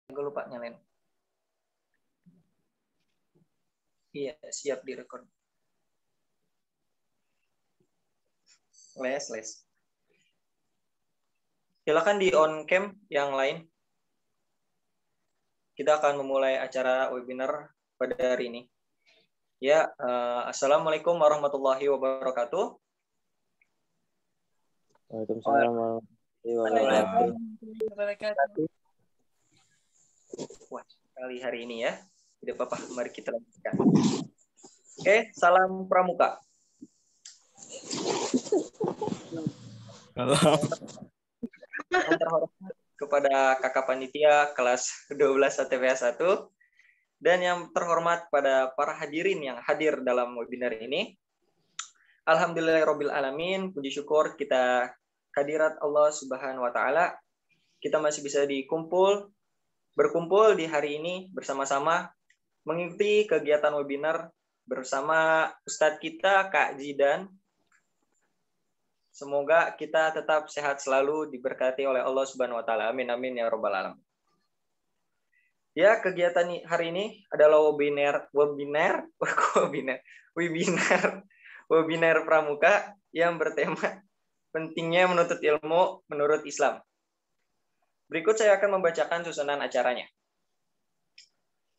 Gue lupa nyalain. Iya, siap direkod. Les. Silakan di on cam yang lain. Kita akan memulai acara webinar pada hari ini. Ya, assalamualaikum warahmatullahi wabarakatuh. Waalaikumsalam warahmatullahi wabarakatuh. Wah, kali hari ini ya. Tidak apa-apa, mari kita lanjutkan. Oke, salam pramuka. Salam. Yang terhormat kepada kakak panitia kelas 12 ATPA 1 dan yang terhormat pada para hadirin yang hadir dalam webinar ini. Alhamdulillahirabbil alamin, puji syukur kita kehadirat Allah Subhanahu wa taala. Kita masih bisa berkumpul di hari ini bersama-sama mengikuti kegiatan webinar bersama Ustadz kita Kak Zidan. Semoga kita tetap sehat selalu, diberkati oleh Allah Subhanahu wa taala. Amin amin ya rabbal alamin. Ya, kegiatan hari ini adalah webinar pramuka yang bertema pentingnya menuntut ilmu menurut Islam. Berikut saya akan membacakan susunan acaranya.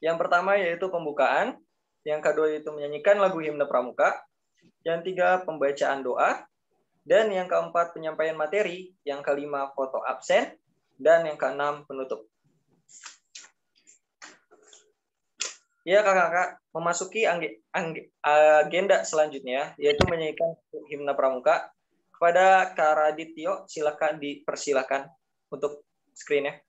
Yang pertama yaitu pembukaan, yang kedua yaitu menyanyikan lagu himne pramuka, yang tiga pembacaan doa, dan yang keempat penyampaian materi, yang kelima foto absen, dan yang keenam penutup. Ya kakak-kakak, memasuki agenda selanjutnya, yaitu menyanyikan himne pramuka. Kepada Kak Radityo, silakan dipersilakan untuk screen-nya.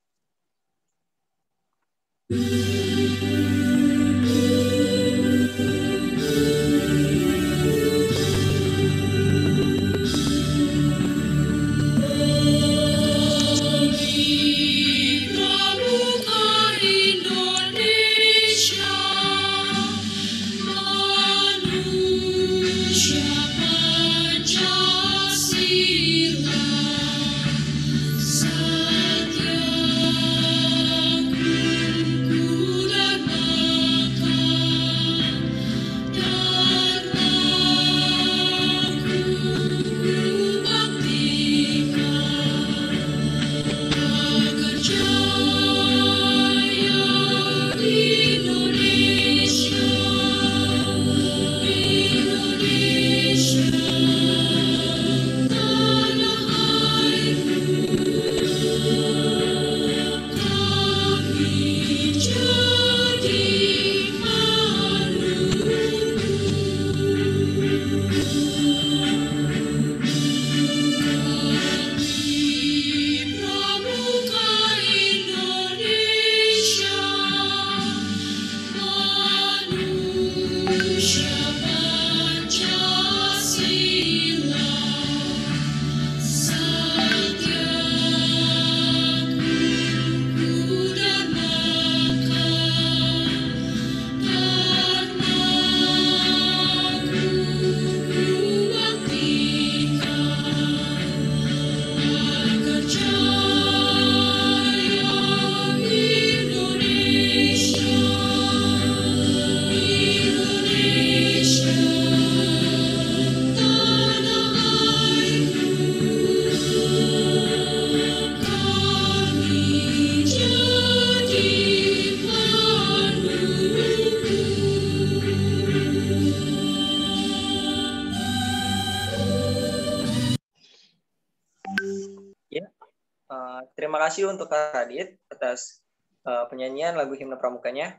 Terima kasih untuk Kak Radit atas penyanyian lagu himne pramukanya.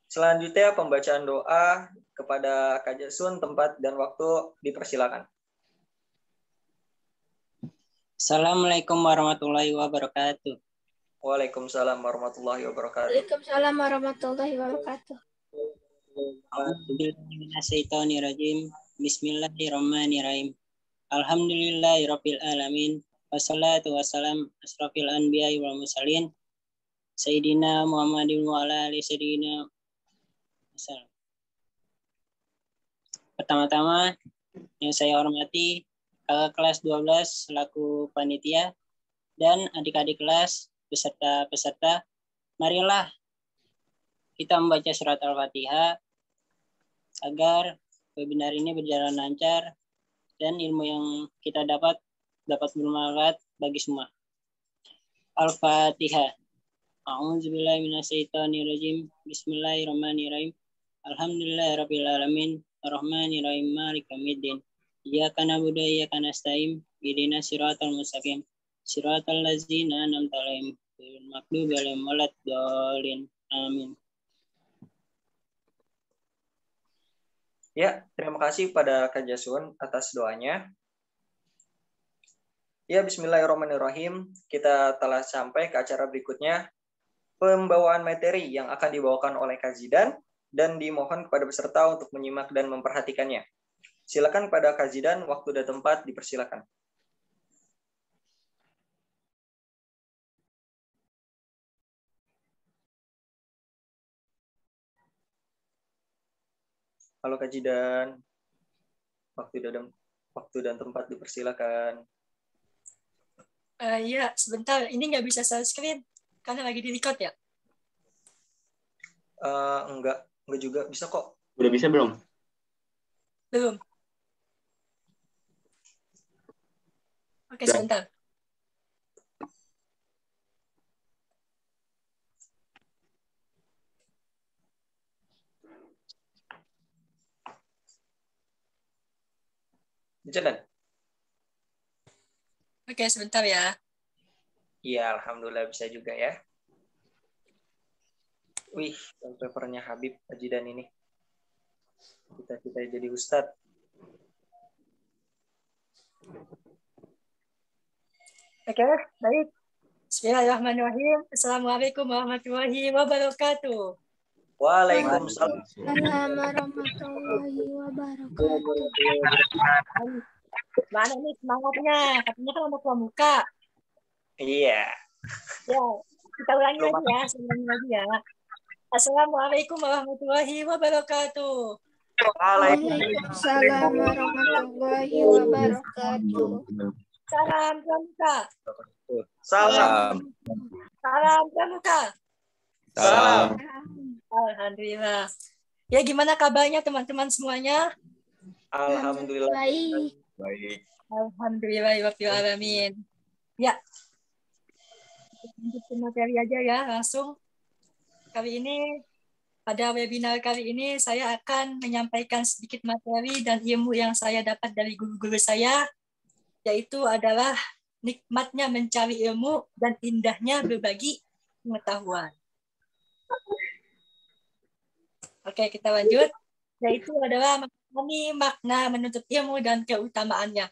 Selanjutnya pembacaan doa kepada Kak Jasun, tempat dan waktu dipersilakan. Assalamualaikum warahmatullahi wabarakatuh. Waalaikumsalam warahmatullahi wabarakatuh. Waalaikumsalam warahmatullahi wabarakatuh. Bismillahirrahmanirrahim. Bismillahirrahmanirrahim. Alhamdulillahirabbil alamin. Wassalatu wassalam asrofil anbiya'i wal mursalin Sayyidina Muhammadin wa ala ali sayyidina. Pertama-tama yang saya hormati kakak kelas 12 selaku panitia dan adik-adik kelas beserta peserta marilah kita membaca surat Al-Fatihah agar webinar ini berjalan lancar dan ilmu yang kita dapat bermanfaat bagi semua. Al-Fatihah. A'udzubillahi minasyaitonirrajim. Bismillahirrahmanirrahim. Alhamdulillahirabbil alamin. Arrahmanirrahim. Maliki yaumiddin. Iyyaka na'budu wa iyyaka nasta'in. Ihdinas siratal mustaqim. Siratal ladzina an'amta 'alaihim ghairil maghdubi 'alaihim waladdallin. Amin. Ya, terima kasih pada Kak Jasun atas doanya. Ya, bismillahirrahmanirrahim. Kita telah sampai ke acara berikutnya, pembawaan materi yang akan dibawakan oleh Kak Zidan dan dimohon kepada peserta untuk menyimak dan memperhatikannya. Silakan pada Kak Zidan, waktu dan tempat dipersilakan. Halo Kak Zidan, waktu dan tempat dipersilakan. Iya, sebentar. Ini nggak bisa share screen karena lagi di record ya? Enggak juga, bisa kok. Udah bisa belum? Belum. Oke, sebentar. Jalan. Oke, sebentar ya. Iya, alhamdulillah bisa juga ya. Wih, papernya Habib Ajidan ini. Kita jadi ustadz. Oke, baik. Bismillahirrahmanirrahim. Assalamualaikum warahmatullahi wabarakatuh. Waalaikumsalam. Warahmatullahi wabarakatuh. Mana nih semangatnya? Katanya kan mau pramuka. Iya. Ya, kita ulangi lagi ya. Assalamualaikum warahmatullahi wabarakatuh. Waalaikumsalam warahmatullahi wabarakatuh. Salam pramuka. Salam. Salam pramuka. Salam. Alhamdulillah. Ya, gimana kabarnya teman-teman semuanya? Alhamdulillah. Baik. Alhamdulillah rabbil alamin. Ya. Lanjut ke materi aja ya, langsung. Pada webinar kali ini saya akan menyampaikan sedikit materi dan ilmu yang saya dapat dari guru-guru saya, yaitu adalah nikmatnya mencari ilmu dan indahnya berbagi pengetahuan. Oke, kita lanjut. Yaitu adalah makna menuntut ilmu dan keutamaannya.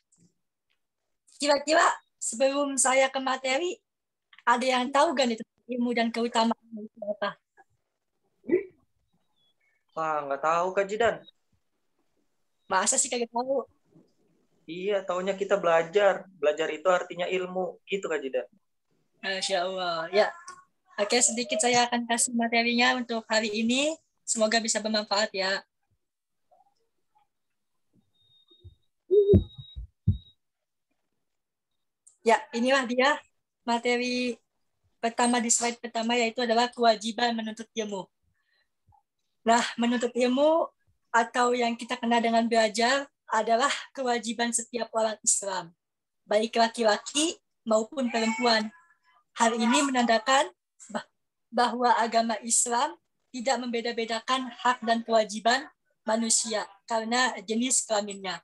Kira-kira sebelum saya ke materi, ada yang tahu gak nih ilmu dan keutamaannya itu apa? Wah, nggak tahu Kak Jidan. Masa sih kagak tahu? Iya, taunya kita belajar. Belajar itu artinya ilmu. Gitu Kak Jidan. Masya Allah. Ya. Oke, sedikit saya akan kasih materinya untuk hari ini. Semoga bisa bermanfaat ya. Ya, inilah dia materi pertama di slide pertama, yaitu adalah kewajiban menuntut ilmu. Nah, menuntut ilmu atau yang kita kenal dengan belajar adalah kewajiban setiap orang Islam, baik laki-laki maupun perempuan. Hal ini menandakan bahwa agama Islam tidak membeda-bedakan hak dan kewajiban manusia karena jenis kelaminnya.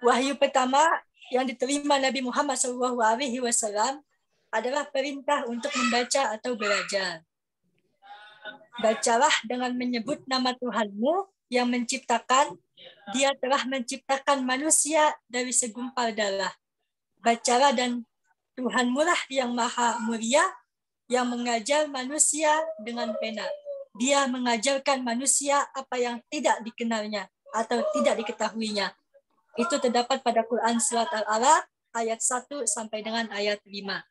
Wahyu pertama yang diterima Nabi Muhammad SAW adalah perintah untuk membaca atau belajar. Bacalah dengan menyebut nama Tuhanmu yang menciptakan. Dia telah menciptakan manusia dari segumpal darah. Bacalah dan Tuhanmu lah yang maha mulia yang mengajar manusia dengan pena. Dia mengajarkan manusia apa yang tidak dikenalnya atau tidak diketahuinya. Itu terdapat pada Quran Surat Al-Alaq ayat 1 sampai dengan ayat 5.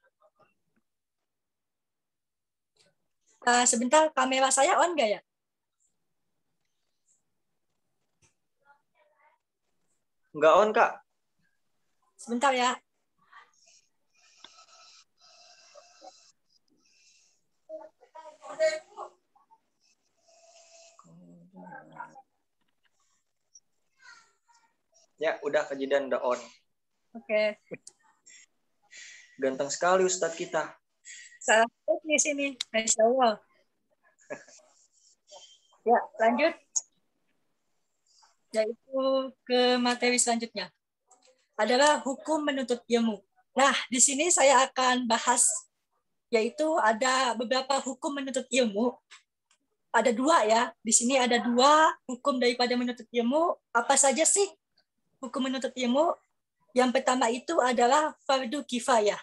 Sebentar, kamera saya on nggak ya? Nggak on, Kak. Sebentar ya. Ya, udah kejadian udah on. Oke. Ganteng sekali Ustadz kita. Salah teknis ini. Masya Allah. Ya, lanjut. Yaitu ke materi selanjutnya. Adalah hukum menuntut ilmu. Nah, di sini saya akan bahas, yaitu ada beberapa hukum menuntut ilmu. Ada dua ya. Di sini ada dua hukum daripada menuntut ilmu. Apa saja sih hukum menuntut ilmu? Yang pertama itu adalah fardu kifayah.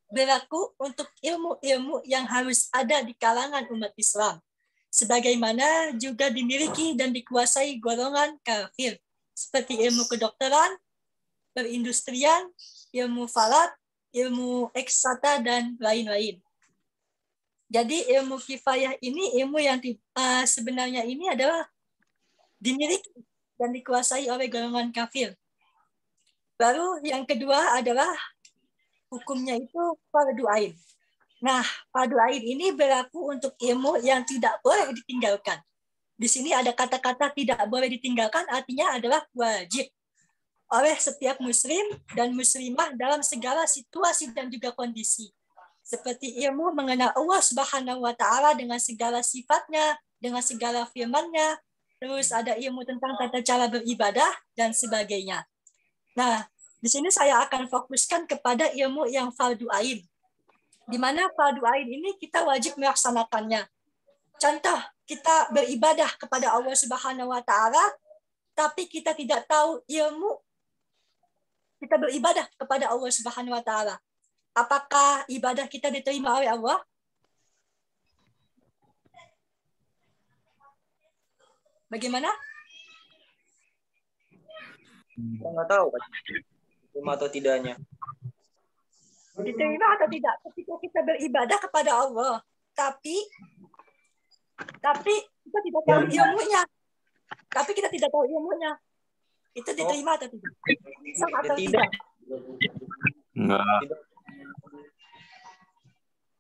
Berlaku untuk ilmu-ilmu yang harus ada di kalangan umat Islam. Sebagaimana juga dimiliki dan dikuasai golongan kafir. Seperti ilmu kedokteran, perindustrian, ilmu falak, ilmu eksata, dan lain-lain. Jadi ilmu kifayah ini ilmu yang sebenarnya ini adalah dimiliki dan dikuasai oleh golongan kafir. Baru yang kedua adalah hukumnya itu fardu ain. Nah, fardu ain ini berlaku untuk ilmu yang tidak boleh ditinggalkan. Di sini ada kata-kata tidak boleh ditinggalkan, artinya adalah wajib oleh setiap muslim dan muslimah dalam segala situasi dan juga kondisi. Seperti ilmu mengenal Allah Subhanahu wa Ta'ala dengan segala sifatnya, dengan segala firman-Nya, terus ada ilmu tentang tata cara beribadah dan sebagainya. Nah, di sini saya akan fokuskan kepada ilmu yang fardu ain. Di mana fardu ain ini kita wajib melaksanakannya. Contoh, kita beribadah kepada Allah Subhanahu wa Ta'ala, tapi kita tidak tahu ilmu kita beribadah kepada Allah Subhanahu wa Ta'ala. Apakah ibadah kita diterima oleh Allah? Bagaimana? Saya nggak tahu, Pak. Terima atau tidaknya. Diterima atau tidak? Ketika kita beribadah kepada Allah, tapi kita tidak tahu ilmunya. Tapi kita tidak tahu ilmunya. Itu diterima atau tidak? Sah atau tidak? Enggak.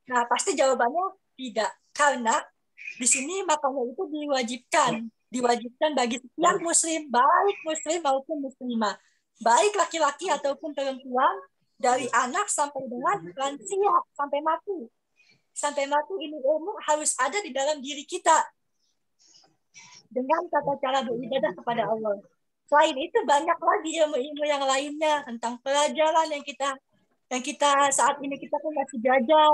Nah, pasti jawabannya tidak. Karena di sini makanya itu diwajibkan bagi setiap muslim, baik muslim maupun muslimah, baik laki-laki ataupun perempuan, dari anak sampai dengan lansia, sampai mati. Sampai mati ini ilmu harus ada di dalam diri kita dengan tata cara beribadah kepada Allah. Selain itu banyak lagi ilmu-ilmu yang lainnya tentang pelajaran yang kita saat ini kita pun masih belajar.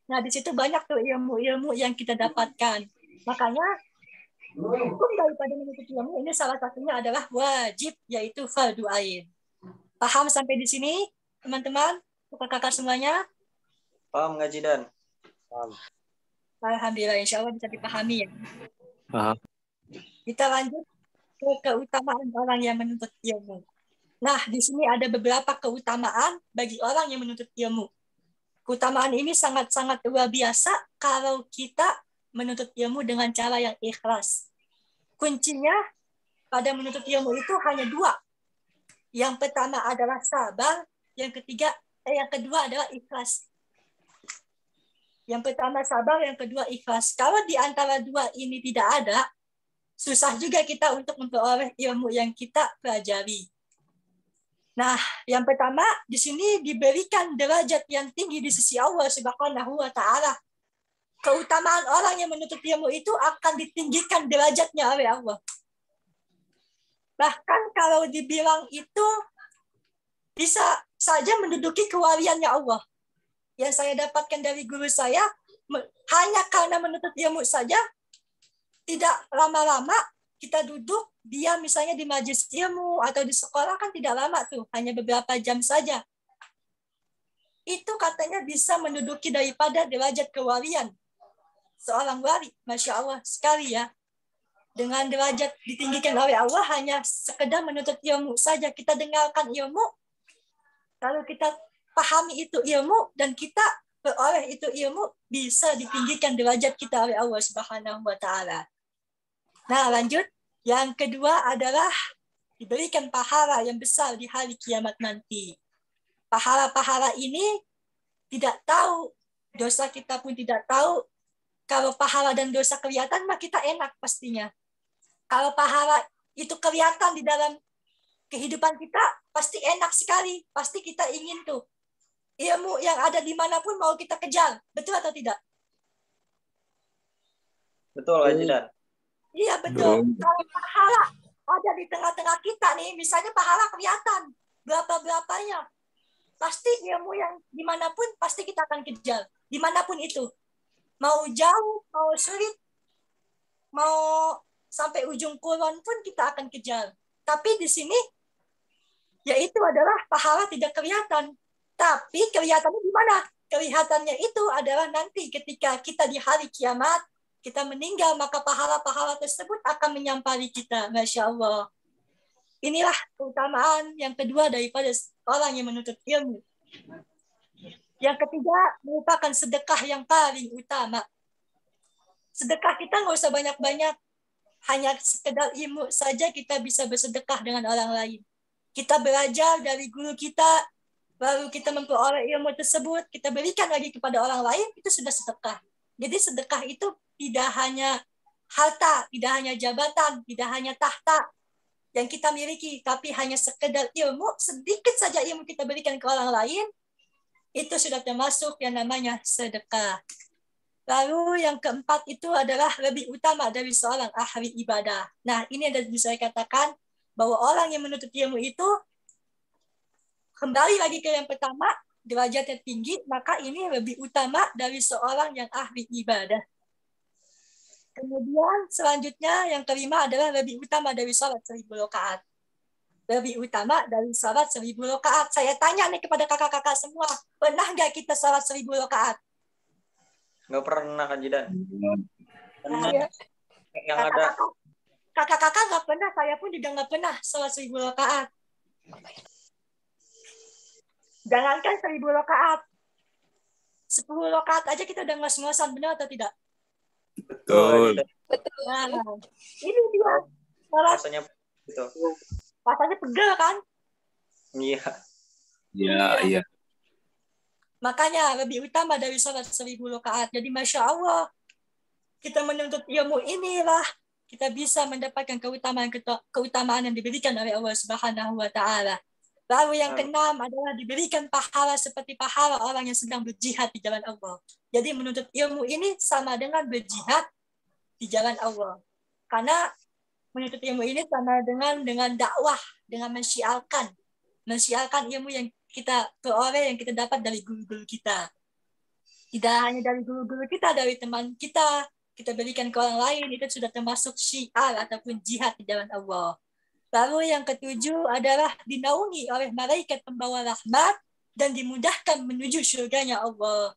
Nah, di situ banyak tuh ilmu-ilmu yang kita dapatkan. Makanya hukum daripada menuntut ilmu ini salah satunya adalah wajib, yaitu fardu ain. Paham sampai di sini, teman-teman? Kakak-kakak semuanya? Paham nggak, Jidan? Paham. Alhamdulillah, insya Allah bisa dipahami ya. Paham. Kita lanjut ke keutamaan orang yang menuntut ilmu. Nah, di sini ada beberapa keutamaan bagi orang yang menuntut ilmu. Keutamaan ini sangat-sangat luar biasa kalau kita menuntut ilmu dengan cara yang ikhlas. Kuncinya pada menuntut ilmu itu hanya dua. Yang pertama adalah sabar, yang kedua adalah ikhlas. Yang pertama sabar, yang kedua ikhlas. Kalau di antara dua ini tidak ada, susah juga kita untuk memperoleh ilmu yang kita pelajari. Nah, yang pertama di sini diberikan derajat yang tinggi di sisi Allah Subhanahu wa Ta'ala. Keutamaan orang yang menuntut ilmu itu akan ditinggikan derajatnya oleh Allah. Bahkan kalau dibilang itu bisa saja menduduki kewaliannya Allah. Yang saya dapatkan dari guru saya, hanya karena menuntut ilmu saja, tidak lama-lama kita duduk, dia misalnya di majelis ilmu atau di sekolah kan tidak lama tuh, hanya beberapa jam saja. Itu katanya bisa menduduki daripada derajat kewalian. Seorang wali, Masya Allah sekali ya. Dengan derajat ditinggikan oleh Allah hanya sekedar menuntut ilmu saja. Kita dengarkan ilmu, lalu kita pahami itu ilmu, dan kita beroleh itu ilmu, bisa ditinggikan derajat kita oleh Allah Subhanahu wa Ta'ala. Nah, lanjut. Yang kedua adalah diberikan pahala yang besar di hari kiamat nanti. Pahala-pahala ini tidak tahu, dosa kita pun tidak tahu, Kalau pahala dan dosa kelihatan, maka kita enak pastinya. Kalau pahala itu kelihatan di dalam kehidupan kita, pasti enak sekali. Pasti kita ingin tuh. Ilmu yang ada dimanapun mau kita kejar. Betul atau tidak? Betul, Kak Jidan. Iya, betul. Kalau pahala ada di tengah-tengah kita nih, misalnya pahala kelihatan. Berapa-berapanya. Pasti ilmu yang dimanapun, pasti kita akan kejar. Dimanapun itu. Mau jauh, mau sulit, mau sampai ujung kulon pun kita akan kejar. Tapi di sini, yaitu adalah pahala tidak kelihatan. Tapi kelihatannya di mana? Kelihatannya itu adalah nanti ketika kita di hari kiamat, kita meninggal, maka pahala-pahala tersebut akan menyampaikan kita. Masya Allah. Inilah keutamaan yang kedua daripada orang yang menuntut ilmu. Yang ketiga, merupakan sedekah yang paling utama. Sedekah kita nggak usah banyak-banyak. Hanya sekedar ilmu saja kita bisa bersedekah dengan orang lain. Kita belajar dari guru kita, lalu kita memperoleh ilmu tersebut, kita berikan lagi kepada orang lain, itu sudah sedekah. Jadi sedekah itu tidak hanya harta, tidak hanya jabatan, tidak hanya tahta yang kita miliki, tapi hanya sekedar ilmu, sedikit saja ilmu kita berikan ke orang lain, itu sudah termasuk yang namanya sedekah. Lalu yang keempat itu adalah lebih utama dari seorang ahli ibadah. Nah, ini ada bisa saya katakan bahwa orang yang menuntut ilmu itu kembali lagi ke yang pertama, derajatnya tinggi, maka ini lebih utama dari seorang yang ahli ibadah. Kemudian selanjutnya yang kelima adalah lebih utama dari sholat 1000 rakaat. Lebih utama dari sholat 1000 rakaat. Saya tanya nih kepada kakak-kakak semua, pernah nggak kita sholat 1000 rakaat? Nggak pernah, Kak Jidan. Nah, Yang ada kakak-kakak nggak pernah, saya pun juga nggak pernah sholat 1000 rakaat. Jangankan 1000 rakaat, 10 rakaat aja kita udah ngos-ngosan, benar atau tidak? Betul. Nah, ini dia sholat, rasanya gitu. rasanya pegel kan? Iya. Iya. Makanya lebih utama dari sholat 1000 rakaat. Jadi Masya Allah, kita menuntut ilmu inilah kita bisa mendapatkan keutamaan yang diberikan oleh Allah Subhanahu wa Ta'ala. Lalu yang keenam adalah diberikan pahala seperti pahala orang yang sedang berjihad di jalan Allah. Jadi menuntut ilmu ini sama dengan berjihad di jalan Allah. Karena menuntut ilmu ini sama dengan dakwah, dengan mensyiarkan ilmu yang kita peroleh, yang kita dapat dari guru-guru kita. Tidak hanya dari guru-guru kita, dari teman kita berikan ke orang lain, itu sudah termasuk syiar ataupun jihad di jalan Allah. Lalu yang ketujuh adalah dinaungi oleh malaikat pembawa rahmat dan dimudahkan menuju surganya Allah.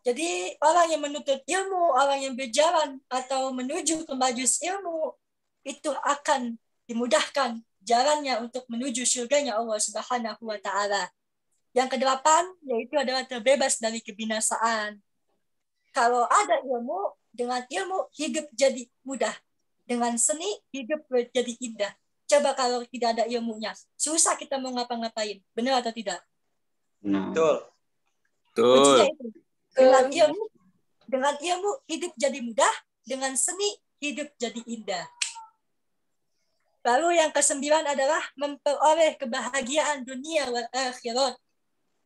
Jadi orang yang menuntut ilmu, orang yang berjalan atau menuju ke majelis ilmu, itu akan dimudahkan jalannya untuk menuju surganya Allah Subhanahu wa Ta'ala. Yang kedelapan, yaitu adalah terbebas dari kebinasaan. Kalau ada ilmu, dengan ilmu hidup jadi mudah. Dengan seni hidup jadi indah. Coba kalau tidak ada ilmunya, susah kita mau ngapa-ngapain. Benar atau tidak? Betul. Kuncinya itu. Dengan ilmu hidup jadi mudah, dengan seni hidup jadi indah. Lalu yang kesembilan adalah memperoleh kebahagiaan dunia wal akhirat.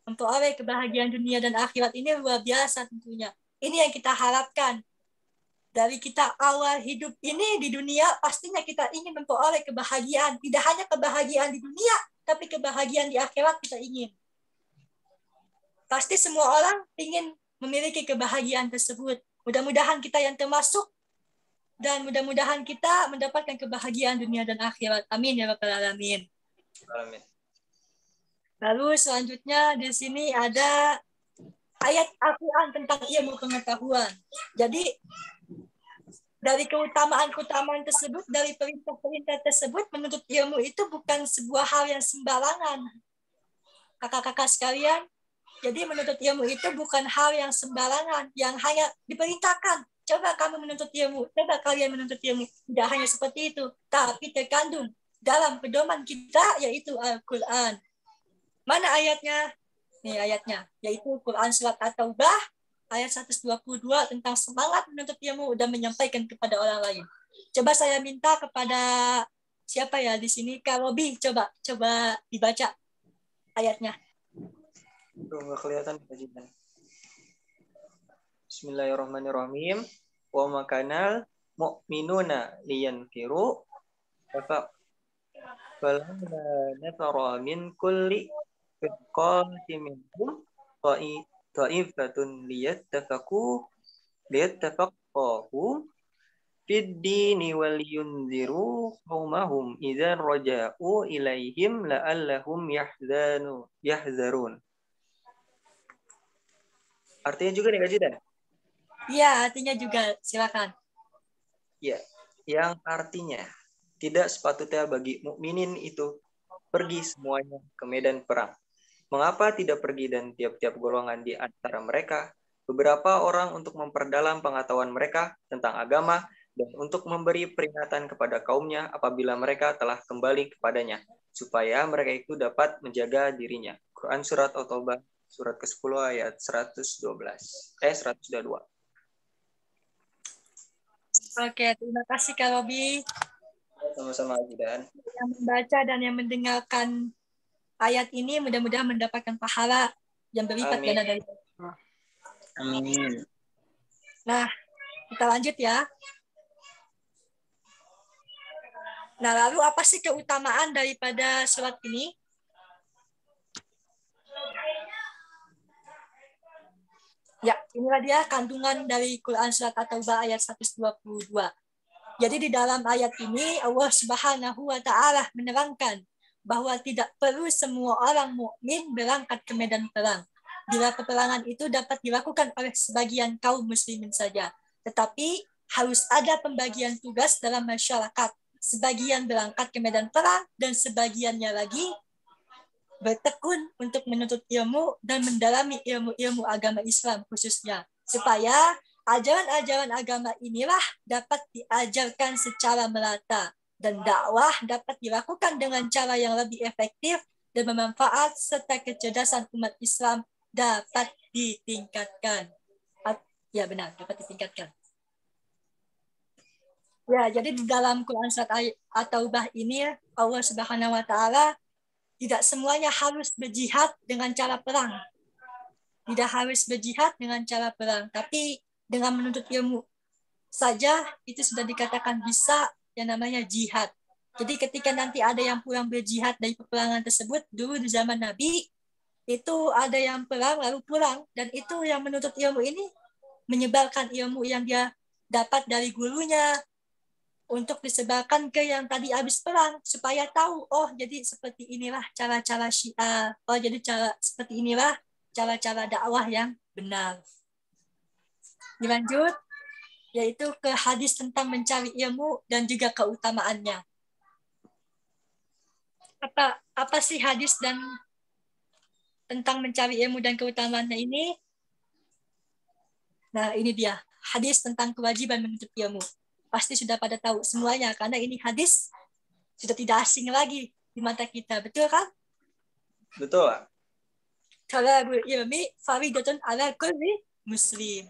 Memperoleh kebahagiaan dunia dan akhirat ini luar biasa tentunya. Ini yang kita harapkan. Dari kita awal hidup ini di dunia, pastinya kita ingin memperoleh kebahagiaan. Tidak hanya kebahagiaan di dunia, tapi kebahagiaan di akhirat kita ingin. Pasti semua orang ingin memiliki kebahagiaan tersebut. Mudah-mudahan kita yang termasuk, dan mudah-mudahan kita mendapatkan kebahagiaan dunia dan akhirat. Amin ya Rabbal Alamin. Amin. Lalu selanjutnya di sini ada ayat Al-Quran tentang ilmu pengetahuan. Jadi dari keutamaan tersebut, dari perintah-perintah tersebut, menuntut ilmu itu bukan sebuah hal yang sembarangan. Kakak-kakak sekalian, jadi menuntut ilmu itu bukan hal yang sembarangan, yang hanya diperintahkan. Coba kamu menuntut ilmu, coba kalian menuntut ilmu. Tidak hanya seperti itu, tapi terkandung dalam pedoman kita, yaitu Al-Quran. Mana ayatnya? Ini ayatnya, yaitu Quran Surat At-Taubah, ayat 122 tentang semangat menuntut ilmu dan menyampaikan kepada orang lain. Coba saya minta kepada siapa ya di sini, Kak Robi, coba dibaca ayatnya. Tuh, nggak kelihatan kajian. Bismillahirrahmanirrahim. Wa makanal mu'minuna liyanfiru falamma nafara min kulli firqatin minhum ta'ifatun liyattafaqahu fid dini wal yunziru qaumahum idzan raja'u ilaihim la'allahum yahzarun. Artinya juga nih Kak Jidan? Iya, artinya juga. Silakan. Ya, yang artinya tidak sepatutnya bagi mukminin itu pergi semuanya ke medan perang. Mengapa tidak pergi dan tiap-tiap golongan di antara mereka, beberapa orang untuk memperdalam pengetahuan mereka tentang agama dan untuk memberi peringatan kepada kaumnya apabila mereka telah kembali kepadanya, supaya mereka itu dapat menjaga dirinya. Quran Surat At-Taubah, surat ke-10 ayat 102. Oke, terima kasih Kak Robi Sama-sama Jidan. yang membaca dan yang mendengarkan ayat ini, mudah-mudahan mendapatkan pahala yang berlipat Amin. ganda dari Allah. Amin. Nah, kita lanjut ya. Nah, lalu apa sih keutamaan daripada surat ini? Ya, inilah dia kandungan dari Quran Surat At-Taubah ayat 122. Jadi di dalam ayat ini Allah Subhanahu wa taala menerangkan bahwa tidak perlu semua orang mukmin berangkat ke medan perang. Bila peperangan itu dapat dilakukan oleh sebagian kaum muslimin saja, tetapi harus ada pembagian tugas dalam masyarakat. Sebagian berangkat ke medan perang dan sebagiannya lagi bertekun untuk menuntut ilmu dan mendalami ilmu-ilmu agama Islam khususnya, supaya ajaran-ajaran agama inilah dapat diajarkan secara merata dan dakwah dapat dilakukan dengan cara yang lebih efektif dan bermanfaat serta kecerdasan umat Islam dapat ditingkatkan. Ya benar, dapat ditingkatkan. Ya, jadi di dalam Quran Surat At-Taubah ini Allah Subhanahu wa taala tidak semuanya harus berjihad dengan cara perang. Tidak harus berjihad dengan cara perang, tapi dengan menuntut ilmu saja itu sudah dikatakan bisa yang namanya jihad. Jadi ketika nanti ada yang pulang berjihad dari peperangan tersebut, dulu di zaman Nabi, itu ada yang perang lalu pulang, dan itu yang menuntut ilmu ini menyebarkan ilmu yang dia dapat dari gurunya, untuk disebarkan ke yang tadi habis perang supaya tahu, oh jadi seperti inilah cara-cara Syiah, oh jadi seperti inilah cara-cara dakwah yang benar. Dilanjut, yaitu ke hadis tentang mencari ilmu dan juga keutamaannya. Apa sih hadis dan tentang mencari ilmu dan keutamaannya ini? Nah, ini dia hadis tentang kewajiban menuntut ilmu. Pasti sudah pada tahu semuanya, karena ini hadis sudah tidak asing lagi di mata kita. Betul kan? Betul. Talabul ilmi faridatun ala kulli muslim.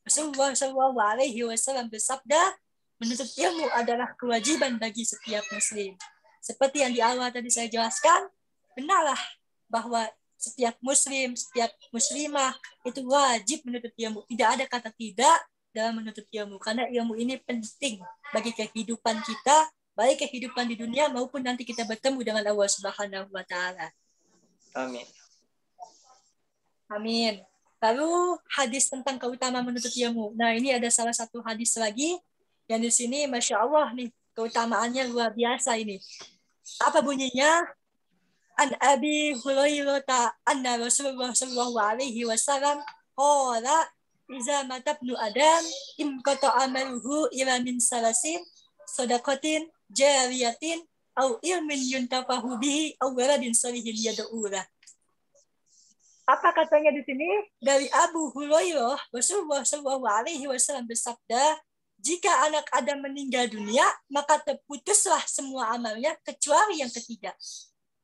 Rasulullah SAW bersabda, menuntut ilmu adalah kewajiban bagi setiap muslim. Seperti yang di awal tadi saya jelaskan, benarlah bahwa setiap muslim, setiap muslimah itu wajib menuntut ilmu. Tidak ada kata tidak dalam menuntut ilmu, karena ilmu ini penting bagi kehidupan kita, baik kehidupan di dunia maupun nanti kita bertemu dengan Allah Subhanahu wa taala. Amin. Amin. Lalu hadis tentang keutamaan menuntut ilmu. Nah, ini ada salah satu hadis lagi yang di sini Masya Allah nih, keutamaannya luar biasa ini. Apa bunyinya? An Abi Hurairah anna Rasulullah sallallahu alaihi wasallam qala iza matabnu adam imqata amaluhu ila min salasin sadaqatin jariyatin au ilmin yuntafahu bihi au waladin salihin yad'ulah. Apa katanya di sini? Dari Abu Hurairah, Rasulullah sallallahu alaihi wasallam bersabda, jika anak Adam meninggal dunia, maka terputuslah semua amalnya kecuali yang ketiga.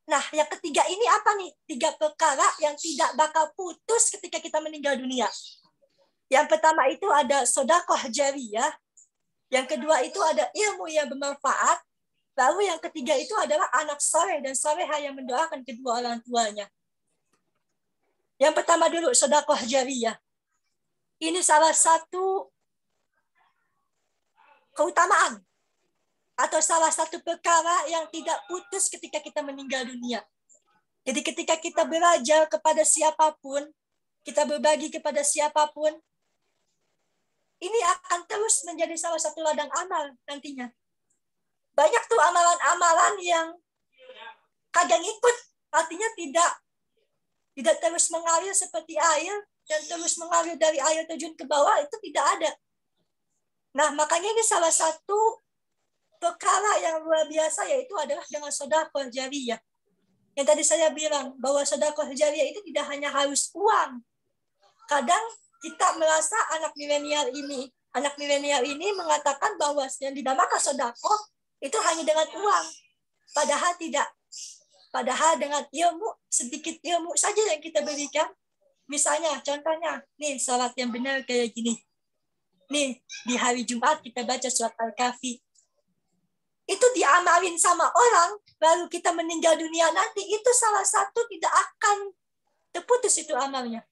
Nah, yang ketiga ini apa nih? 3 perkara yang tidak bakal putus ketika kita meninggal dunia. Yang pertama itu ada sedekah jariyah. Yang kedua itu ada ilmu yang bermanfaat. Lalu yang ketiga itu adalah anak saleh dan saleha yang mendoakan kedua orang tuanya. Yang pertama dulu sedekah jariyah. Ini salah satu keutamaan atau salah satu perkara yang tidak putus ketika kita meninggal dunia. Jadi ketika kita belajar kepada siapapun, kita berbagi kepada siapapun, ini akan terus menjadi salah satu ladang amal nantinya. Banyak tuh amalan-amalan yang kadang ikut, artinya tidak terus mengalir seperti air dan terus mengalir dari air terjun ke bawah, itu tidak ada. Nah, makanya ini salah satu perkara yang luar biasa, yaitu adalah dengan sedekah jariyah. Yang tadi saya bilang bahwa sedekah jariyah itu tidak hanya harus uang. Kadang kita merasa anak milenial ini mengatakan bahwa yang dinamakan sedekah itu hanya dengan uang. Padahal tidak. Padahal dengan ilmu, sedikit ilmu saja yang kita berikan. Misalnya, contohnya, nih salat yang benar kayak gini. Nih, di hari Jumat kita baca surat Al-Kahfi. Itu diamalin sama orang, lalu kita meninggal dunia nanti, itu salah satu tidak akan terputus itu amalnya.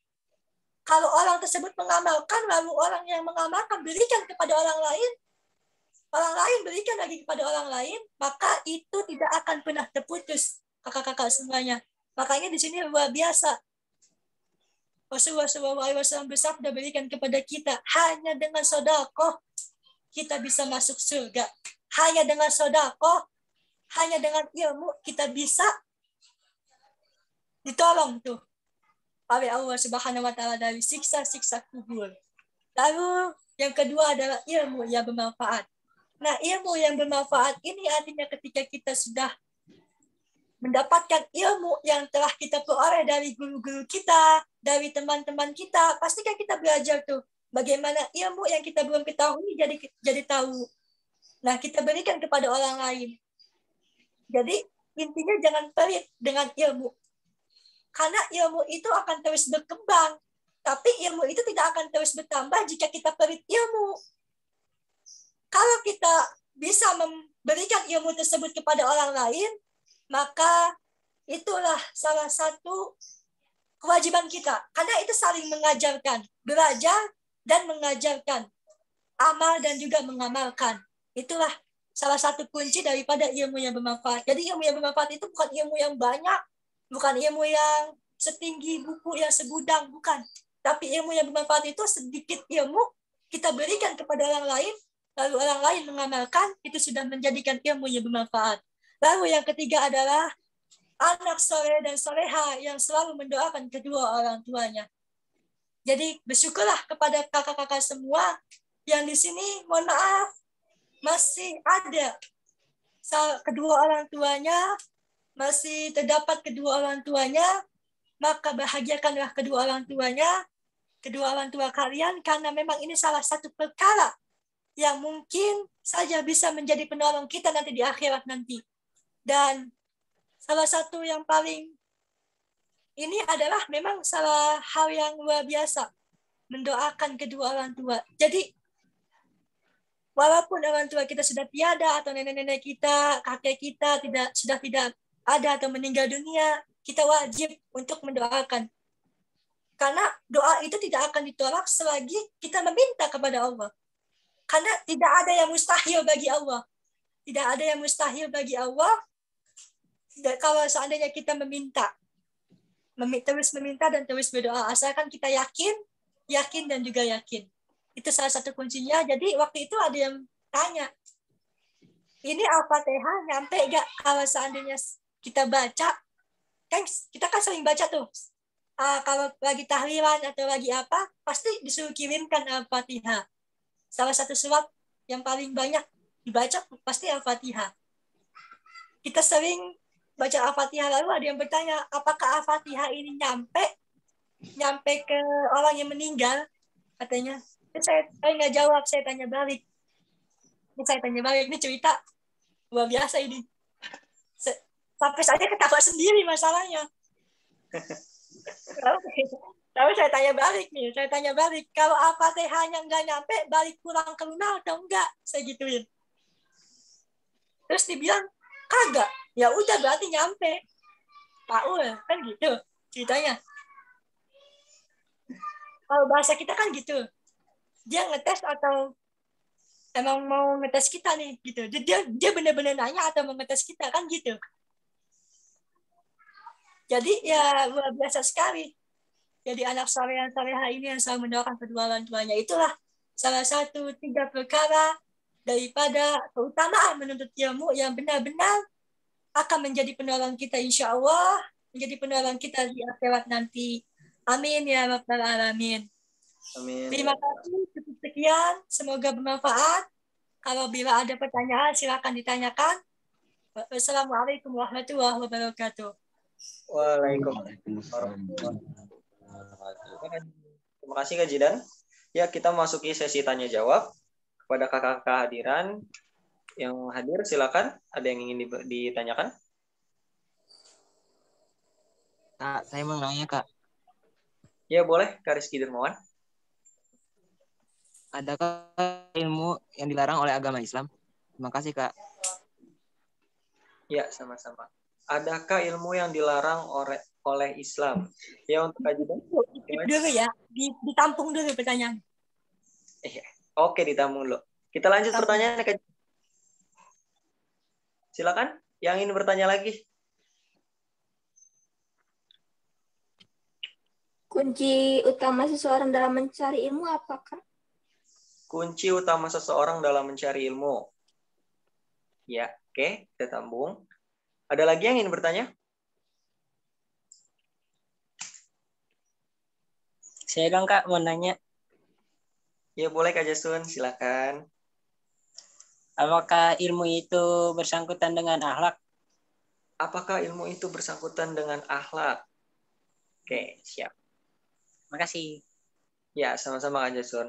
Kalau orang tersebut mengamalkan, lalu orang yang mengamalkan berikan kepada orang lain berikan lagi kepada orang lain, maka itu tidak akan pernah terputus, kakak-kakak semuanya. Makanya di sini luar biasa. Rasulullah SAW bersabda, berikan kepada kita, hanya dengan sedekah kita bisa masuk surga. Hanya dengan sedekah, hanya dengan ilmu kita bisa ditolong tuh oleh Allah Subhanahu wa taala dari siksa-siksa kubur. Lalu yang kedua adalah ilmu yang bermanfaat. Nah, ilmu yang bermanfaat ini artinya ketika kita sudah mendapatkan ilmu yang telah kita peroleh dari guru-guru kita, dari teman-teman kita, pastikan kita belajar tuh bagaimana ilmu yang kita belum ketahui jadi tahu. Nah, kita berikan kepada orang lain. Jadi, intinya jangan pelit dengan ilmu. Karena ilmu itu akan terus berkembang. Tapi ilmu itu tidak akan terus bertambah jika kita pelit ilmu. Kalau kita bisa memberikan ilmu tersebut kepada orang lain, maka itulah salah satu kewajiban kita. Karena itu saling mengajarkan. Belajar dan mengajarkan. Amal dan juga mengamalkan. Itulah salah satu kunci daripada ilmu yang bermanfaat. Jadi ilmu yang bermanfaat itu bukan ilmu yang banyak, bukan ilmu yang setinggi buku yang segudang, bukan. Tapi ilmu yang bermanfaat itu sedikit ilmu kita berikan kepada orang lain, lalu orang lain mengamalkan, itu sudah menjadikan ilmu yang bermanfaat. Lalu yang ketiga adalah anak soleh dan soleha yang selalu mendoakan kedua orang tuanya. Jadi bersyukurlah kepada kakak-kakak semua yang di sini, mohon maaf, masih ada kedua orang tuanya, masih terdapat kedua orang tuanya, maka bahagiakanlah kedua orang tua kalian, karena memang ini salah satu perkara yang mungkin saja bisa menjadi penolong kita nanti di akhirat nanti. Dan salah satu yang paling ini adalah memang salah hal yang luar biasa, mendoakan kedua orang tua. Jadi walaupun orang tua kita sudah tiada atau nenek-nenek kita, kakek kita sudah tidak ada atau meninggal dunia, kita wajib untuk mendoakan. Karena doa itu tidak akan ditolak selagi kita meminta kepada Allah. Karena tidak ada yang mustahil bagi Allah. Tidak ada yang mustahil bagi Allah kalau seandainya kita meminta. Terus meminta dan terus berdoa. Asalkan kita yakin dan juga yakin. Itu salah satu kuncinya. Jadi waktu itu ada yang tanya, ini Al-Fatihah nyampe gak kalau seandainya kita baca? Kan kita kan sering baca tuh. Kalau lagi tahlilan atau lagi apa, pasti disuruh kirimkan Al-Fatihah. Salah satu surat yang paling banyak dibaca pasti Al-Fatihah. Kita sering baca Al-Fatihah, lalu ada yang bertanya, apakah Al-Fatihah ini nyampe ke orang yang meninggal? Katanya. Saya nggak jawab, saya tanya balik. Ini cerita luar biasa ini. Sampai saya ketawa sendiri masalahnya. Tapi saya tanya balik nih, kalau Al-Fatihahnya nggak nyampe, balik pulang ke lunar atau enggak? Saya gituin. Terus dibilang, kagak. Ya udah berarti nyampe. Tahu kan gitu ceritanya. Kalau bahasa kita kan gitu. Dia ngetes atau emang mau ngetes kita nih gitu. Dia benar-benar nanya atau mau ngetes kita kan gitu. Jadi ya luar biasa sekali. Jadi anak saleh-salehah ini yang selalu mendoakan kedua orang tuanya. Itulah salah satu 3 perkara daripada keutamaan menuntut ilmu yang benar-benar akan menjadi penolong kita insya Allah, menjadi penolong kita di akhirat nanti. Amin ya rabbal alamin. Amin. Terima kasih, cukup sekian. Semoga bermanfaat. Kalau bila ada pertanyaan, silakan ditanyakan. Wassalamualaikum warahmatullahi wabarakatuh. Waalaikumsalam. Terima kasih Kak Jidan. Ya, kita masuki sesi tanya jawab. Kepada kakak-kakak hadiran yang hadir, silakan. Ada yang ingin ditanyakan? Kak, saya mau nanya, Kak. Ya, boleh, Kak Rizky Dermawan. Adakah ilmu yang dilarang oleh agama Islam? Terima kasih, Kak. Ya, sama-sama. Adakah ilmu yang dilarang oleh Islam? Ya, untuk Kak Jidan. Dulu ya, ditampung dulu pertanyaan. Oke, ditampung dulu. Kita lanjut pertanyaannya, Kak. Silakan, yang ingin bertanya lagi. Kunci utama seseorang dalam mencari ilmu apa, Kak? Kunci utama seseorang dalam mencari ilmu. Ya, oke, kita sambung. Ada lagi yang ingin bertanya? Saya dong Kak mau nanya. Ya, boleh Kak Jasun, silakan. Apakah ilmu itu bersangkutan dengan akhlak? Apakah ilmu itu bersangkutan dengan akhlak? Oke, siap. Makasih. Ya, sama-sama Kak Jasun.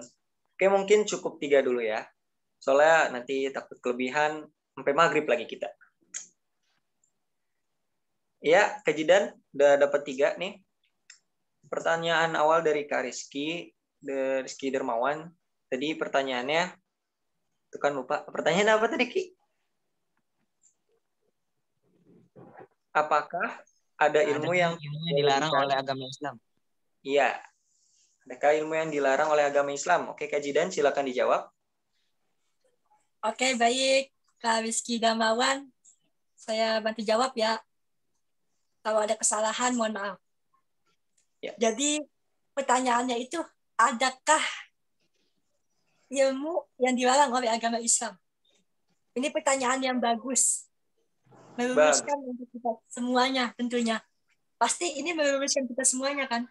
Oke, mungkin cukup 3 dulu ya. Soalnya nanti takut kelebihan sampai maghrib lagi kita. Ya, Kak Jidan udah dapat 3 nih. Pertanyaan awal dari Kak Rizky Dermawan. Tadi pertanyaannya, itu kan lupa. Pertanyaan apa tadi, Ki? Apakah ada ilmu yang dilarang oleh agama Islam? Iya. Adakah ilmu yang dilarang oleh agama Islam? Oke, Kak Jidan, silakan dijawab. Oke, baik. Kak Rizky Dermawan, saya bantu jawab ya. Kalau ada kesalahan, mohon maaf. Ya. Jadi, pertanyaannya itu, adakah ilmu yang dilarang oleh agama Islam? Ini pertanyaan yang bagus. Meluluskan untuk kita semuanya tentunya. Pasti ini meluluskan kita semuanya kan?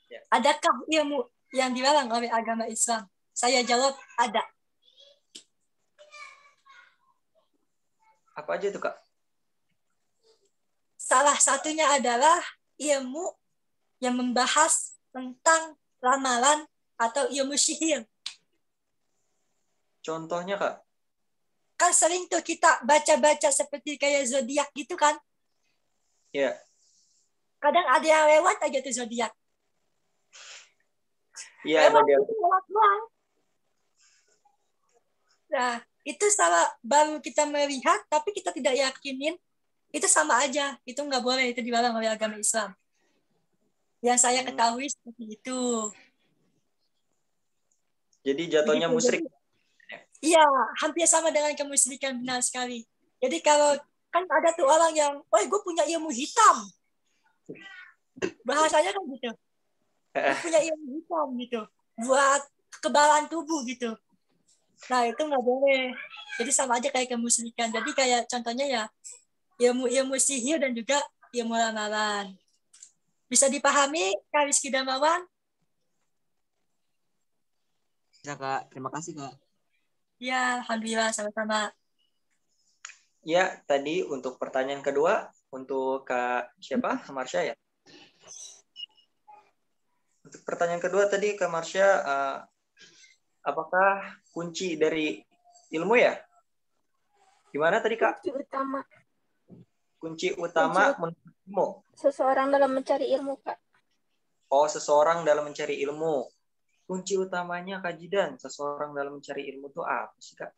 Ya. Adakah ilmu yang dilarang oleh agama Islam? Saya jawab ada. Apa aja itu, Kak? Salah satunya adalah ilmu yang membahas tentang ramalan atau ilmu sihir. Contohnya, Kak? Kan sering tuh kita baca-baca seperti kayak zodiak gitu kan? Ya. Kadang ada yang lewat aja tuh zodiak. Iya, ada dia. Lewat doang. Nah, itu salah baru kita melihat, tapi kita tidak yakinin, itu sama aja. Itu nggak boleh, itu dilarang oleh agama Islam. Yang saya ketahui seperti itu. Jadi jatuhnya musyrik. Iya, hampir sama dengan kemusyrikan, benar sekali. Jadi kalau kan ada tuh orang yang, oh gue punya ilmu hitam. Bahasanya kan gitu. Gue punya ilmu hitam gitu. Buat kekebalan tubuh gitu. Nah itu nggak boleh. Jadi sama aja kayak kemusyrikan. Jadi kayak contohnya ya, ilmu sihir dan juga ilmu ramalan. Bisa dipahami, Kak Rizky Dermawan? Bisa, Kak. Terima kasih, Kak. Ya, alhamdulillah, sama-sama. Ya, tadi untuk pertanyaan kedua, untuk Kak siapa? Marsha ya? Untuk pertanyaan kedua tadi Kak Marsha, apakah kunci dari ilmu ya? Gimana tadi, Kak? Kunci utama. Kunci utama menurut ilmu. Seseorang dalam mencari ilmu, Kak. seseorang dalam mencari ilmu. Kunci utamanya Kak Jidan, seseorang dalam mencari ilmu itu apa sih, Kak?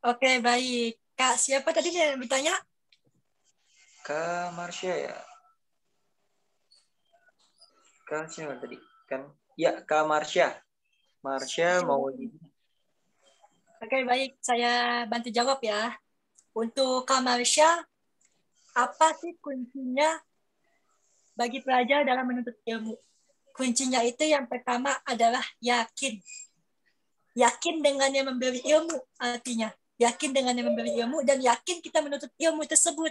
Oke, baik. Kak, siapa tadi yang bertanya? Kak Marsha ya? Kak siapa tadi? Kan? Ya, Kak Marsha. Marsha mau Oke, baik. Saya bantu jawab ya. Untuk Kak Marsha, apa sih kuncinya bagi pelajar dalam menuntut ilmu? Kuncinya itu yang pertama adalah yakin. Yakin dengan yang memberi ilmu artinya. Yakin dengan yang memberi ilmu dan yakin kita menuntut ilmu tersebut.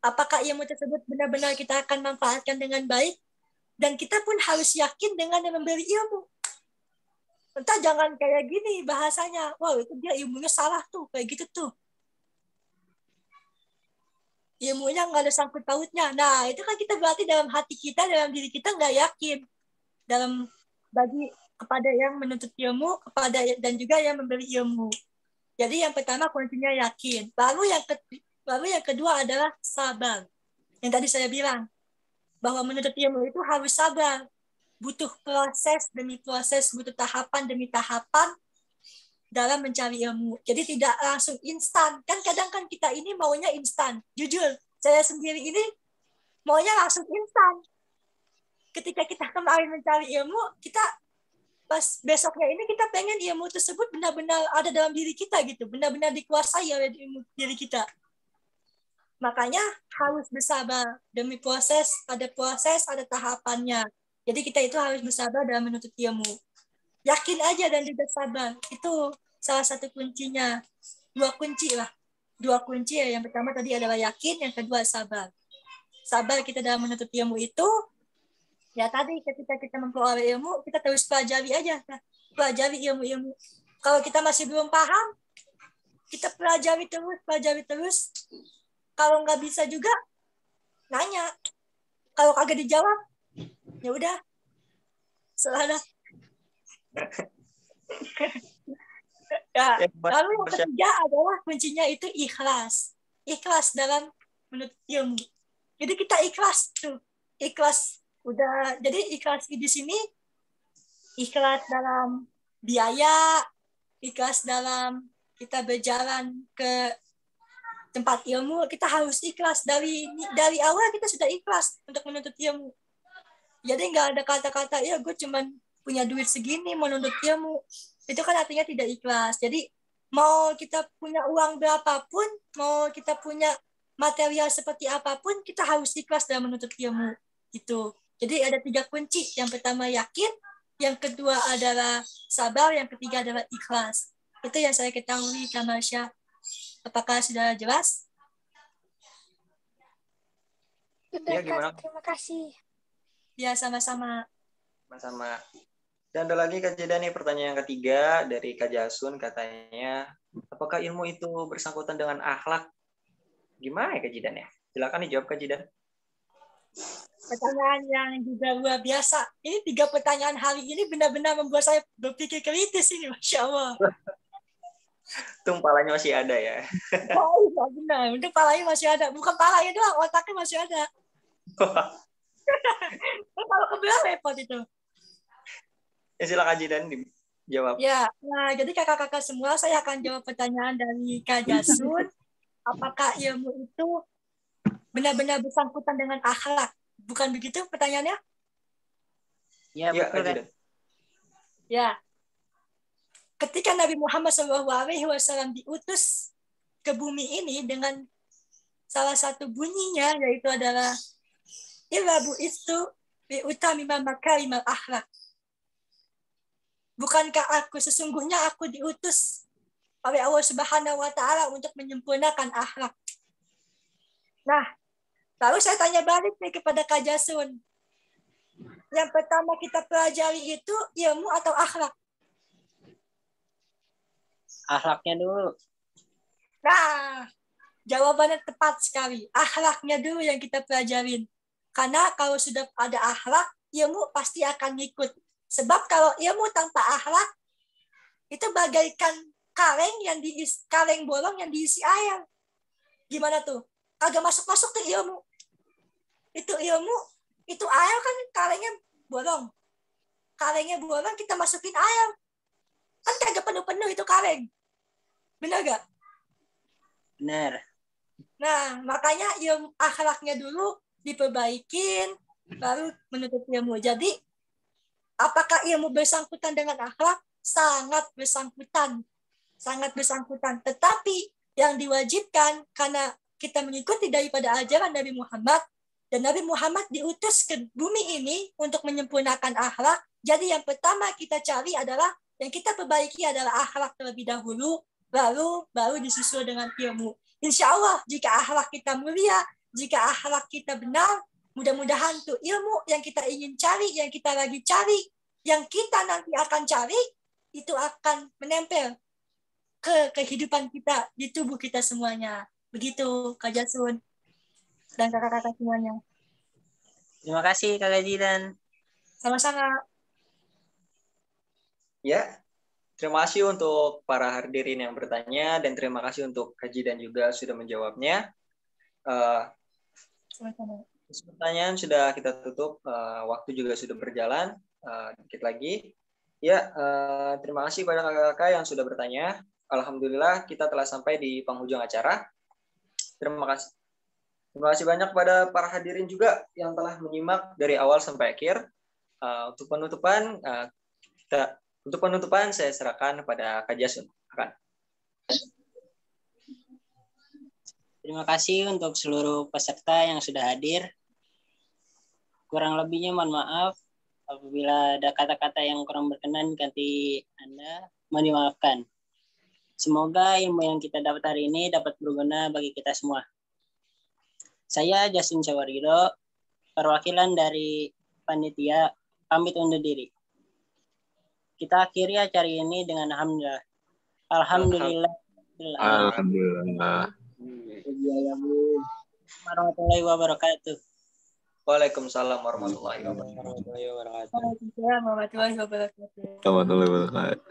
Apakah ilmu tersebut benar-benar kita akan manfaatkan dengan baik? Dan kita pun harus yakin dengan yang memberi ilmu. Entah jangan kayak gini bahasanya. Wow, itu dia ilmunya salah tuh. Kayak gitu tuh. Ilmunya nggak ada sangkut pautnya. Nah, itu kan kita berarti dalam hati kita, dalam diri kita nggak yakin. Dalam bagi kepada yang menuntut ilmu, kepada dan juga yang memberi ilmu. Jadi yang pertama kuncinya yakin. Lalu yang kedua adalah sabar. Yang tadi saya bilang, bahwa menuntut ilmu itu harus sabar. Butuh proses demi proses, butuh tahapan demi tahapan dalam mencari ilmu. Jadi tidak langsung instan. Kan kadang kan kita ini maunya instan. Jujur, saya sendiri ini maunya langsung instan. Ketika kita kemarin mencari ilmu, kita pas besoknya ini kita pengen ilmu tersebut benar-benar ada dalam diri kita gitu, benar-benar dikuasai oleh diri kita. Makanya harus bersabar demi proses, ada tahapannya. Jadi kita itu harus bersabar dalam menuntut ilmu. Yakin aja dan juga sabar. Itu salah satu kuncinya. Dua kunci lah. Dua kunci ya. Yang pertama tadi adalah yakin, yang kedua sabar. Sabar kita dalam menuntut ilmu itu, ya tadi ketika kita memperoleh ilmu, kita terus pelajari aja. Pelajari ilmu-ilmu. Kalau kita masih belum paham, kita pelajari terus. Kalau nggak bisa juga, nanya. Kalau kagak dijawab, ya udah. Selana. Ya, lalu yang ketiga adalah kuncinya itu ikhlas. Ikhlas dalam menuntut ilmu. Jadi kita ikhlas tuh. Ikhlas udah. Jadi ikhlas di sini ikhlas dalam biaya, ikhlas dalam kita berjalan ke tempat ilmu, kita harus ikhlas dari awal kita sudah ikhlas untuk menuntut ilmu. Jadi nggak ada kata-kata ya gue cuman punya duit segini mau menuntut ilmu, itu kan artinya tidak ikhlas. Jadi mau kita punya uang berapapun, mau kita punya material seperti apapun, kita harus ikhlas dalam menuntut ilmu gitu. Jadi ada 3 kunci. Yang pertama yakin, yang kedua adalah sabar, yang ketiga adalah ikhlas. Itu yang saya ketahui, Kak Marsha. Apakah sudah jelas? Sudah, Ya, gimana? Kak. Terima kasih. Ya, sama-sama. Sama-sama. Dan ada lagi Kak Jidan nih, pertanyaan yang ketiga dari Kak Jasun, katanya, apakah ilmu itu bersangkutan dengan akhlak? Gimana ya Kak Jidan ya? Silakan dijawab Kak Jidan. Pertanyaan yang juga luar biasa. Ini 3 pertanyaan hari ini benar-benar membuat saya berpikir kritis ini, Masya Allah. Tumpalanya masih ada ya. Oh iya benar, itu palanya masih ada. Bukan palanya doang, otaknya masih ada. Kalau kebelah repot itu. Ya silakan Jidan dijawab. Ya, nah jadi kakak-kakak semua, saya akan jawab pertanyaan dari Kak Jasun. Apakah ilmu itu benar-benar bersangkutan dengan akhlak? Bukan begitu pertanyaannya? Ya, Ya, betul. Kak Jidan. Ya. Ketika Nabi Muhammad SAW diutus ke bumi ini dengan salah satu bunyinya, yaitu adalah Ilabu itu biutamima makarimal akhlak. Bukankah sesungguhnya aku diutus oleh Allah Subhanahu wa Ta'ala untuk menyempurnakan akhlak. Nah, lalu saya tanya balik nih kepada Kak Jasun. Yang pertama kita pelajari itu ilmu atau akhlak? Akhlaknya dulu. Nah, jawabannya tepat sekali. Akhlaknya dulu yang kita pelajarin. Karena kalau sudah ada akhlak, ilmu pasti akan ngikut. Sebab kalau ilmu tanpa akhlak, itu bagaikan kaleng bolong yang diisi air. Gimana tuh? Agak masuk-masuk ke ilmu. Itu ilmu, itu air kan kalengnya bolong. Kalengnya bolong, kita masukin air. Kan kagak penuh-penuh itu kaleng. Benar gak? Benar. Nah, makanya ilmu akhlaknya dulu diperbaikin, baru menuntut ilmu. Jadi, apakah ilmu bersangkutan dengan akhlak? Sangat bersangkutan. Sangat bersangkutan. Tetapi yang diwajibkan karena kita mengikuti daripada ajaran Nabi Muhammad, dan Nabi Muhammad diutus ke bumi ini untuk menyempurnakan akhlak. Jadi yang pertama kita cari adalah, yang kita perbaiki adalah akhlak terlebih dahulu, baru disusul dengan ilmu. Insya Allah jika akhlak kita mulia, jika akhlak kita benar, mudah-mudahan tuh ilmu yang kita ingin cari, yang kita lagi cari, yang kita nanti akan cari, itu akan menempel ke kehidupan kita, di tubuh kita semuanya. Begitu Kak Jasun dan kakak-kakak semuanya. Terima kasih Kak Gaji dan Sama-sama. Ya, terima kasih untuk para hadirin yang bertanya dan terima kasih untuk Kaji dan juga sudah menjawabnya. Sama-sama. Pertanyaan sudah kita tutup, waktu juga sudah berjalan, dikit lagi. Ya, terima kasih pada kakak-kakak yang sudah bertanya. Alhamdulillah kita telah sampai di penghujung acara. Terima kasih. Terima kasih banyak pada para hadirin juga yang telah menyimak dari awal sampai akhir. Untuk penutupan saya serahkan kepada Kak Jasun. terima kasih untuk seluruh peserta yang sudah hadir. Kurang lebihnya mohon maaf. Apabila ada kata-kata yang kurang berkenan ganti Anda, mohon dimaafkan. Semoga ilmu yang kita dapat hari ini dapat berguna bagi kita semua. Saya Jasun Sawarido, perwakilan dari panitia, pamit undur diri. Kita akhiri acara ini dengan alhamdulillah. Alhamdulillah. Alhamdulillah. Warahmatullahi wabarakatuh. Waalaikumsalam warahmatullahi wabarakatuh. Waalaikumsalam warahmatullahi wabarakatuh. Warahmatullahi wabarakatuh.